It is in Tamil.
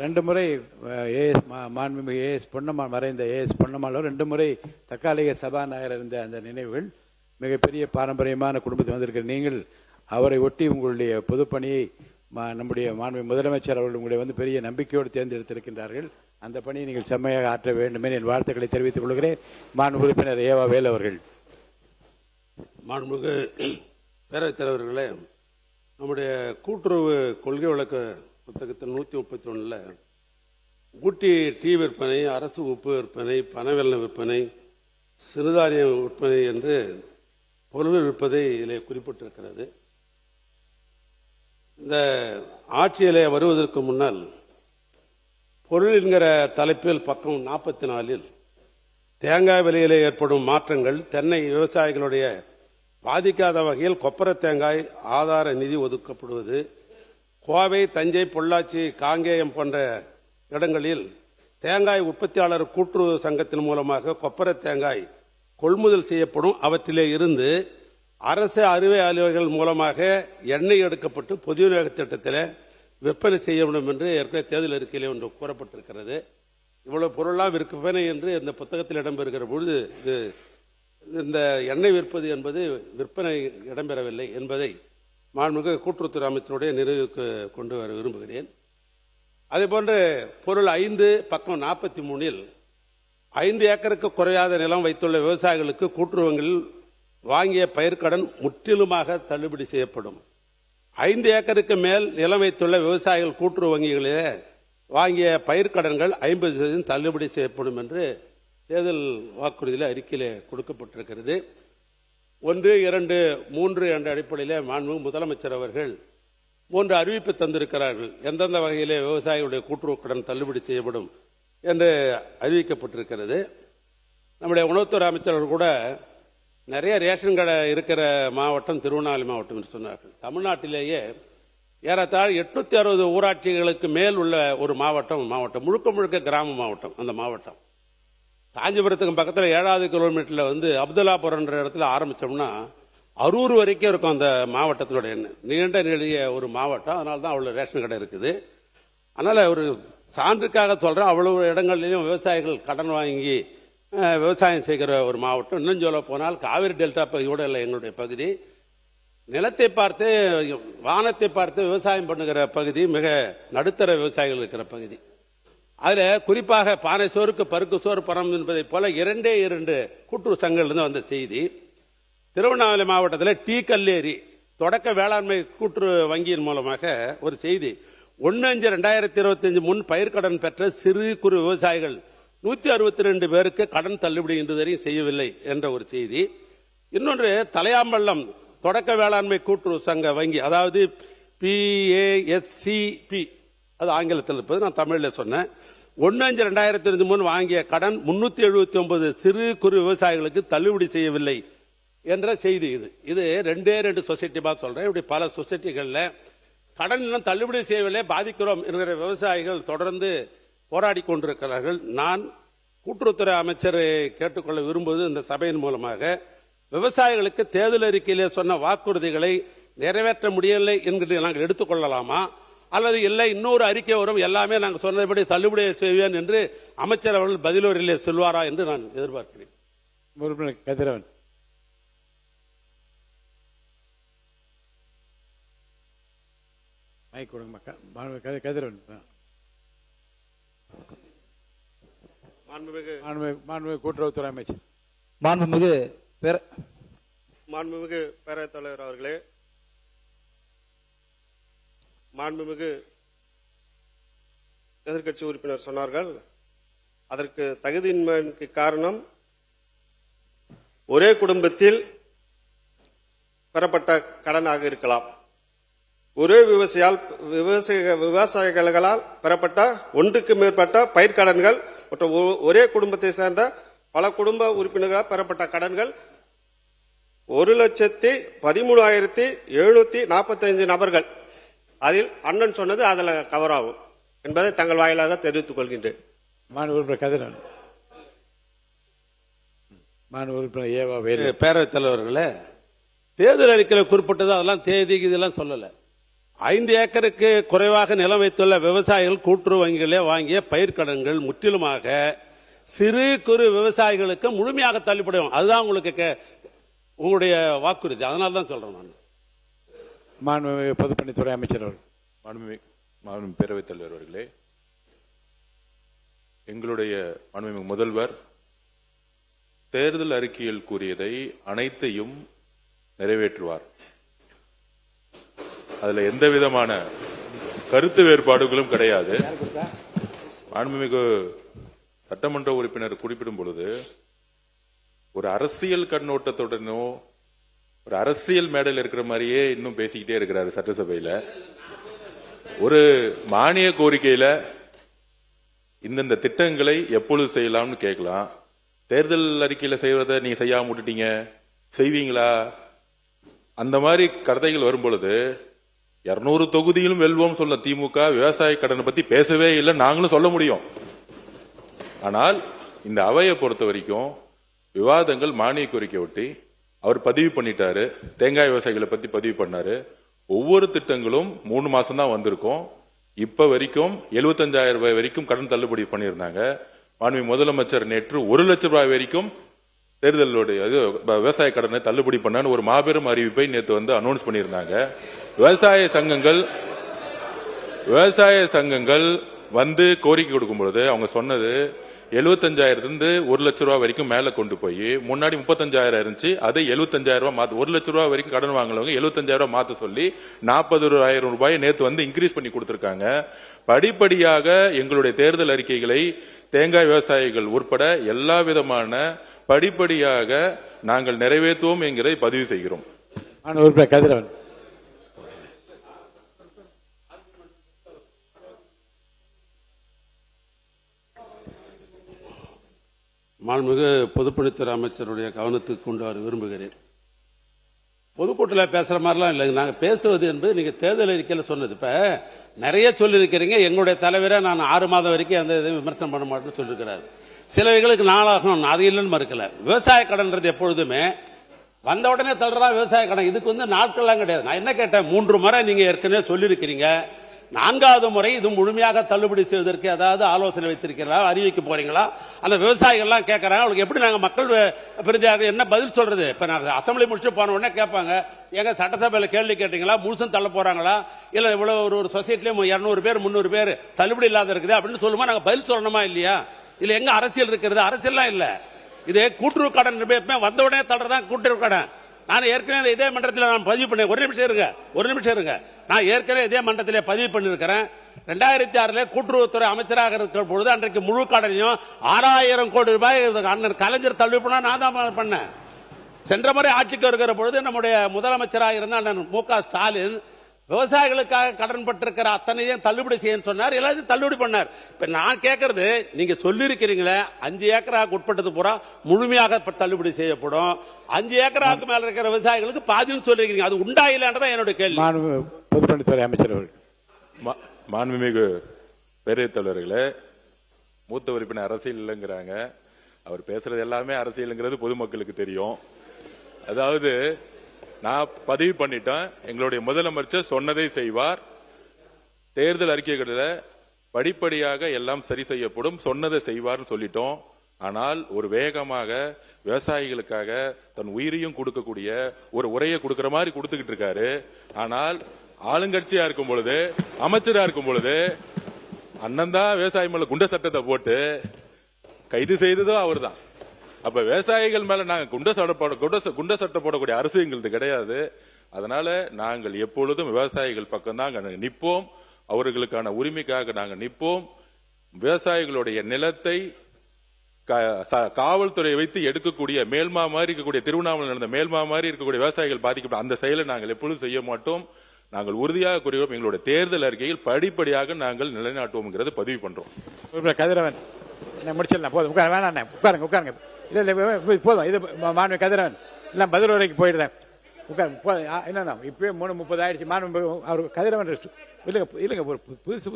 2 முறை ஏஎஸ் மாண்புமிகு ஏஎஸ் பொன்னம்மாள் மறைந்த ஏஎஸ் பொன்னம்மாள் 2 முறை தற்காலிக சபாநாயகர் இருந்த அந்த நினைவுகள் மிகப்பெரிய பாரம்பரியமான குடும்பத்தில் வந்திருக்கிற நீங்கள் அவரை ஒட்டி உங்களுடைய பொதுப்பணியை நம்முடைய மாண்புமிகு முதலமைச்சர் அவர்கள் உங்களை வந்து பெரிய நம்பிக்கையோடு தேர்ந்தெடுத்திருக்கின்றார்கள். அந்த பணியை நீங்கள் செம்மையாக ஆற்ற வேண்டும் என என் வாழ்த்துக்களை தெரிவித்துக் கொள்கிறேன். மாண்பு உறுப்பினர் ஏவா வேல் அவர்கள். மாண்புமிகு பேரவைத் தலைவர்களே, நம்முடைய கூட்டுறவு கொள்கை விளக்க புத்தகத்தில் 131 ஊட்டி டீ விற்பனை, அரசு உப்பு விற்பனை, பனவெல்லம் விற்பனை, சிறுதானிய விற்பனை என்று பொருள் விற்பதை இதில் குறிப்பிட்டிருக்கிறது. இந்த ஆட்சியிலே வருவதற்கு முன்னால் பொருள் என்கிற தலைப்பில் பக்கம் 44 தேங்காய் விலையிலே ஏற்படும் மாற்றங்கள், தென்னை விவசாயிகளுடைய பாதிக்காத வகையில் கொப்பரை தேங்காய் ஆதார நிதி ஒதுக்கப்படுவது, கோவை, தஞ்சை, பொள்ளாச்சி, காங்கேயம் போன்ற இடங்களில் தேங்காய் உற்பத்தியாளர் கூட்டுறவு சங்கத்தின் மூலமாக கொப்பரை தேங்காய் கொள்முதல் செய்யப்படும். அவற்றிலே இருந்து அரசு அறுவை அலுவலர்கள் மூலமாக எண்ணெய் எடுக்கப்பட்டு பொது விநியோக திட்டத்தில் விற்பனை செய்யப்படும் என்று ஏற்கனவே தேர்தல் அறிக்கையில் ஒன்று கூறப்பட்டிருக்கிறது. இவ்வளவு பொருளாக விற்பனை என்று இந்த புத்தகத்தில் இடம்பெறுகிற பொழுது இந்த எண்ணெய் விற்பது என்பது விற்பனை இடம்பெறவில்லை என்பதை மாண்புமிகு கூட்டுறவுத்துறை அமைச்சருடைய நிறைவுக்கு கொண்டு வர விரும்புகிறேன். அதேபோன்று பொருள் 5 பக்கம் 43 5 ஏக்கருக்கு குறையாத நிலம் வைத்துள்ள விவசாயிகளுக்கு கூட்டுறவுகளில் வாங்கிய பயிர்க்கடன் முற்றிலுமாக தள்ளுபடி செய்யப்படும். 5 ஏக்கருக்கு மேல் நிலம் வைத்துள்ள விவசாயிகள் கூட்டுறவு வங்கிகளிலே வாங்கிய பயிர்க்கடன்கள் 50% தள்ளுபடி செய்யப்படும் என்று தேர்தல் வாக்குறுதியில் அறிக்கையிலே கொடுக்கப்பட்டிருக்கிறது. 1, 2, 3 என்ற அடிப்படையிலே மாண்புமிகு முதலமைச்சர் அவர்கள் 3 அறிவிப்பு தந்திருக்கிறார்கள். எந்தெந்த வகையிலே விவசாயிகளுடைய கூட்டுறவு கடன் தள்ளுபடி செய்யப்படும் என்று அறிவிக்கப்பட்டிருக்கிறது. நம்முடைய உணவுத்துறை அமைச்சர்கள் கூட நிறைய ரேஷன் கடை இருக்கிற மாவட்டம் திருவண்ணாமலை மாவட்டம் என்று சொன்னார்கள். தமிழ்நாட்டிலேயே ஏறத்தாழ 860 ஊராட்சிகளுக்கு மேல் உள்ள ஒரு மாவட்டம் முழுக்க கிராம மாவட்டம். அந்த மாவட்டம் காஞ்சிபுரத்துக்கு பக்கத்தில் 7வது கிலோமீட்டர்ல வந்து அப்துல்லாபுரம்ன்ற இடத்துல ஆரம்பிச்சோம்னா அரூர் வரைக்கும் இருக்கும் அந்த மாவட்டத்தினுடைய நீண்ட நெடிய ஒரு மாவட்டம். அதனால தான் அவ்வளவு ரேஷன் கடை இருக்குது. அதனால ஒரு சான்றுக்காக சொல்றேன், அவ்வளவு இடங்களிலும் விவசாயிகள் கடன் வாங்கி விவசாயம் செய்கிற ஒரு மாவட்டம். இன்னும் சொல்ல போனால் காவிரி டெல்டா பகுதியோட இல்லை எங்களுடைய பகுதி. நிலத்தை பார்த்து வானத்தை பார்த்து விவசாயம் பண்ணுகிற பகுதி, மிக நடுத்தர விவசாயிகள் இருக்கிற பகுதி. அதுல குறிப்பாக பானை சோறுக்கு பருக்கு சோறு பணம் என்பதை போல 2 கூட்டுறவு சங்கங்கள் வந்த செய்தி. திருவண்ணாமலை மாவட்டத்தில் டீ கல்லேரி தொடக்க வேளாண்மை கூட்டுறவு வங்கியின் மூலமாக ஒரு செய்தி. 1/5/2025 முன் பயிர்க்கடன் பெற்ற சிறு குறு விவசாயிகள் 162 பேருக்கு கடன் தள்ளுபடி இன்று வரை செய்யவில்லை என்ற ஒரு செய்தி. இன்னொன்று தலையாம்பள்ளம் தொடக்க வேளாண்மை கூட்டுறவு சங்க வங்கி, அதாவது PASCP, அது ஆங்கிலத்தில் இருப்பது, நான் தமிழில் சொன்னேன். 1/5/2025 முன் வாங்கிய கடன் 379 சிறு குறு விவசாயிகளுக்கு தள்ளுபடி செய்யவில்லை என்ற செய்தி. இது 2 சொசைட்டி பார்த்து சொல்றேன். இப்படி பல சொசைட்டிகள்ல கடன் இன்னும் தள்ளுபடி செய்யவில்லை, பாதிக்கிறோம் என்கிற விவசாயிகள் தொடர்ந்து போராடி கொண்டிருக்கிறார்கள். நான் கூட்டுறவுத்துறை அமைச்சரை கேட்டுக்கொள்ள விரும்புவது, இந்த சபையின் மூலமாக விவசாயிகளுக்கு தேர்தல் அறிக்கையிலே சொன்ன வாக்குறுதிகளை நிறைவேற்ற முடியவில்லை என்கிற நாங்கள் எடுத்துக்கொள்ளலாமா, அல்லது இல்லை இன்னொரு அறிக்கை வரும் எல்லாமே நாங்கள் சொன்னபடி தள்ளுபடி செய்வேன் என்று அமைச்சர் அவர்கள் பதிலோரிலே சொல்வாரா என்று நான் எதிர்பார்க்கிறேன். கதிரவன். கதிரவன். மாண்புமிகு கூட்டுறவுத்துறை அமைச்சர். மாண்புமிகு பேரவைத் தலைவர் அவர்களே, மாண்புமிகு எதிர்க்கட்சி உறுப்பினர் சொன்னார்கள், அதற்கு தகுதியின்மைக்கு காரணம் ஒரே குடும்பத்தில் பெறப்பட்ட கடனாக இருக்கலாம். ஒரே விவசாயிகளால் பெறப்பட்ட ஒன்றுக்கு மேற்பட்ட பயிர்க்கடன்கள் மற்றும் ஒரே குடும்பத்தை சேர்ந்த பல குடும்ப உறுப்பினர்களால் பெறப்பட்ட கடன்கள் 1,13,745 நபர்கள். அதில் அண்ணன் சொன்னது அதில் கவர் ஆகும் என்பதை தங்கள் வாயிலாக தெரிவித்துக் கொள்கின்றேன். பேரவைத் தலைவர்களே, தேர்தல் அறிக்கையில் குறிப்பிட்டது அதெல்லாம் தேதி இதெல்லாம் சொல்லல. 5 ஏக்கருக்கு குறைவாக நிலம் வைத்துள்ள விவசாயிகள் கூட்டுறவு வங்கிகளே வாங்கிய பயிர்க்கடன்கள் முற்றிலுமாக சிறு குறு விவசாயிகளுக்கு முழுமையாக தள்ளுபடியும். அதுதான் உங்களுக்கு உங்களுடைய வாக்குறுதி. அதனால தான் சொல்றேன் நான். மாண்புமிகு பொதுப்பணித்துறை அமைச்சர் அவர்கள். மாண்புமிகு பேரவைத் தலைவர் அவர்களே, எங்களுடைய மாண்புமிகு முதல்வர் தேர்தல் அறிக்கையில் கூறியதை அனைத்தையும் நிறைவேற்றுவார். அதுல எந்த விதமான கருத்து வேறுபாடுகளும் கிடையாது. மாண்புமிகு சட்டமன்ற உறுப்பினர் குறிப்பிடும் பொழுது ஒரு அரசியல் கண்ணோட்டத்துடனோ ஒரு அரசியல் மேடையில் இருக்கிற மாதிரியே இன்னும் பேசிக்கிட்டே இருக்கிறாரு சட்டசபையில. ஒரு மானிய கோரிக்கையில இந்தந்த திட்டங்களை எப்பொழுது செய்யலாம்னு கேட்கலாம். தேர்தல் அறிக்கையில செய்வதை நீங்க செய்யாம விட்டுட்டீங்க, செய்வீங்களா? அந்த மாதிரி கருத்தைகள் வரும் பொழுது 200 தொகுதியிலும் வெல்வோம் சொல்ல திமுக விவசாய கடனை பத்தி பேசவே இல்லை, நாங்களும் சொல்ல முடியும். ஆனால் இந்த அவையை பொறுத்த வரைக்கும் விவாதங்கள் மானிய கோரிக்கை ஒட்டி அவர் பதிவு பண்ணிட்டாரு. தேங்காய் விவசாயிகளை பத்தி பதிவு பண்ணாரு. ஒவ்வொரு திட்டங்களும் 3 மாசம் தான் வந்திருக்கும். இப்ப வரைக்கும் 75,000 ரூபாய் வரைக்கும் கடன் தள்ளுபடி பண்ணியிருந்தாங்க. மாண்புமிகு முதலமைச்சர் நேற்று 1 லட்சம் ரூபாய் வரைக்கும் தேர்தலுடைய விவசாய கடனை தள்ளுபடி பண்ணான்னு ஒரு மாபெரும் அறிவிப்பை நேற்று வந்து அனௌன்ஸ் பண்ணியிருந்தாங்க. விவசாய சங்கங்கள் வந்து கோரிக்கை கொடுக்கும் பொழுது அவங்க சொன்னது 75,000 1 லட்சம் ரூபாய் வரைக்கும் மேல கொண்டு போய், முன்னாடி 35,000 இருந்துச்சு, அதை 75,000 ரூபாய் மாத்த, 1 லட்சம் ரூபாய் வரைக்கும் கடன் வாங்கினவங்க 75,000 ரூபாய் மாத்த சொல்லி 40,000 ரூபாய் நேற்று வந்து இன்க்ரீஸ் பண்ணி கொடுத்திருக்காங்க. படிப்படியாக எங்களுடைய தேர்தல் அறிக்கைகளை தேங்காய் விவசாயிகள் உட்பட எல்லா விதமான படிப்படியாக நாங்கள் நிறைவேற்றுவோம் என்கிறதை பதிவு செய்கிறோம். கதிரவன். மாண்புமிகு பொதுப்பணித்துறை அமைச்சருடைய கவனத்துக்கு கொண்டு வர விரும்புகிறேன். பொதுக்கூட்டத்தில் பேசுற மாதிரிலாம் இல்லைங்க. நாங்கள் பேசுவது என்பது நீங்க தேர்தல் அறிக்கையில் சொன்னது. இப்ப நிறைய சொல்லியிருக்கிறீங்க. எங்களுடைய தலைவரை நான் 6 மாதம் வரைக்கும் எந்த இதையும் விமர்சனம் பண்ண மாட்டேன்னு சொல்லியிருக்கிறார். சிலவைகளுக்கு நாளாகும், அது இல்லைன்னு மறுக்கல. விவசாய கடன்றது எப்பொழுதுமே வந்த உடனே தள்ளுறதா விவசாய கடன். இதுக்கு வந்து நாட்கள்லாம் கிடையாது. நான் என்ன கேட்டேன், 3 முறை நீங்க ஏற்கனவே சொல்லியிருக்கிறீங்க. 4வது முறை இது முழுமையாக தள்ளுபடி செய்வதற்கு ஏதாவது ஆலோசனை வைத்திருக்கிறீங்களா, அறிவிக்க போறீங்களா? அந்த விவசாயிகள்லாம் கேட்கறாங்க. அவங்களுக்கு எப்படி நாங்க மக்கள் பிரதிநிதியாக என்ன பதில் சொல்றது? இப்ப நாங்க அசம்பிளி முடிச்சுட்டு போன உடனே கேட்பாங்க, எங்க சட்டசபையில கேள்வி கேட்டீங்களா, முழுசும் தள்ள போறாங்களா, இல்ல இவ்வளவு ஒரு சொசைட்டிலயும் 200 பேர் 300 பேர் தள்ளுபடி இல்லாத இருக்குது அப்படின்னு சொல்லுமா? நாங்க பதில் சொல்லணுமா இல்லையா? இல்ல எங்க அரசியல் இருக்கிறது? அரசியல்லாம் இல்ல. இது கூட்டுறவு கடன் வந்த உடனே தள்ளுறதான் கூட்டுறவு கடன். நான் ஏற்கனவே இதே மன்றத்தில் நான் பதிவு பண்ணேன். ஒரு நிமிஷம் இருங்க. நான் ஏற்கனவே இதே மன்றத்திலே பதிவு பண்ணிருக்கிறேன். 2006 கூட்டுறவுத்துறை அமைச்சராக இருக்கிற பொழுது அன்றைக்கு முழு கடனையும் 6,000 கோடி ரூபாய் அண்ணன் கலைஞர் தள்ளுபடி பண்ணா நான் தான் பண்ணேன். சென்ற முறை ஆட்சிக்கு வருகிற பொழுது நம்முடைய முதலமைச்சராக இருந்த அண்ணன் மு.க. ஸ்டாலின் விவசாயிகளுக்காக கடன் பட்டிருக்கிற அத்தனையும் தள்ளுபடி செய்ய சொன்னார். எல்லாத்தையும் தள்ளுபடி பண்ணார். இப்ப நான் கேட்கறது, நீங்க சொல்லிருக்கிறீங்களே 5 ஏக்கராக்கு உட்பட்டது பூரா முழுமையாக தள்ளுபடி செய்யப்படும், 5 ஏக்கராக்கு மேல இருக்கிற விவசாயிகளுக்கு பாதின்னு சொல்லிருக்கீங்க. அது உண்டா இல்லைன்றதான் என்னோட கேள்வி. பொதுப்பணித்துறை அமைச்சர் அவர்கள். மாண்புமிகு பேரவைத் தலைவர்களே, மூத்த உறுப்பினர் அரசியல் இல்லைங்கிறாங்க. அவர் பேசுறது எல்லாமே அரசியலுங்கிறது பொதுமக்களுக்கு தெரியும். அதாவது நான் பதிவு பண்ணிட்டேன், எங்களுடைய முதலமைச்சர் சொன்னதை செய்வார். தேர்தல் அறிக்கைகளில் படிப்படியாக எல்லாம் சரி செய்யப்படும், சொன்னதை செய்வார்னு சொல்லிட்டோம். ஆனால் ஒரு வேகமாக விவசாயிகளுக்காக தன் உயிரையும் கொடுக்கக்கூடிய ஒரு உரையை கொடுக்கிற மாதிரி கொடுத்துக்கிட்டு இருக்காரு. ஆனால் ஆளுங்கட்சியா இருக்கும் பொழுது, அமைச்சரா இருக்கும் பொழுது அண்ணன் தான் விவசாயி மேல குண்ட சட்டத்தை போட்டு கைது செய்ததும் அவர் தான். அப்ப விவசாயிகள் மேல நாங்க குண்ட சட்டை போடக்கூடிய அரசு எங்களுக்கு கிடையாது. அதனால நாங்கள் எப்பொழுதும் விவசாயிகள் பக்கம் தான் நிற்போம். அவர்களுக்கான உரிமைக்காக நாங்க நிற்போம். விவசாயிகளுடைய நிலத்தை காவல்துறை வைத்து எடுக்கக்கூடிய மேல்மா மாதிரி இருக்கக்கூடிய, திருவண்ணாமலை நடந்த மேல்மா மாதிரி இருக்கக்கூடிய விவசாயிகள் பாதிக்கப்பட்ட அந்த செயலை நாங்கள் எப்பொழுதும் செய்ய மாட்டோம். நாங்கள் உறுதியாக கூறுகிறோம், எங்களுடைய தேர்தல் அறிக்கையில் படிப்படியாக நாங்கள் நிலைநாட்டுவோம் பதிவு பண்றோம். கதிரவன் முடிச்சிடலாம், போதும், உட்காருங்க. இல்ல போதும், இது மாண்புமிகு கதிரவன் எல்லாம் பதில் வரைக்கு போயிடுறேன். என்னன்னா இப்பயே 3:30 ஆயிடுச்சு. மாண்புமிகு அவர் கதிரவன் இல்லைங்க புதுசு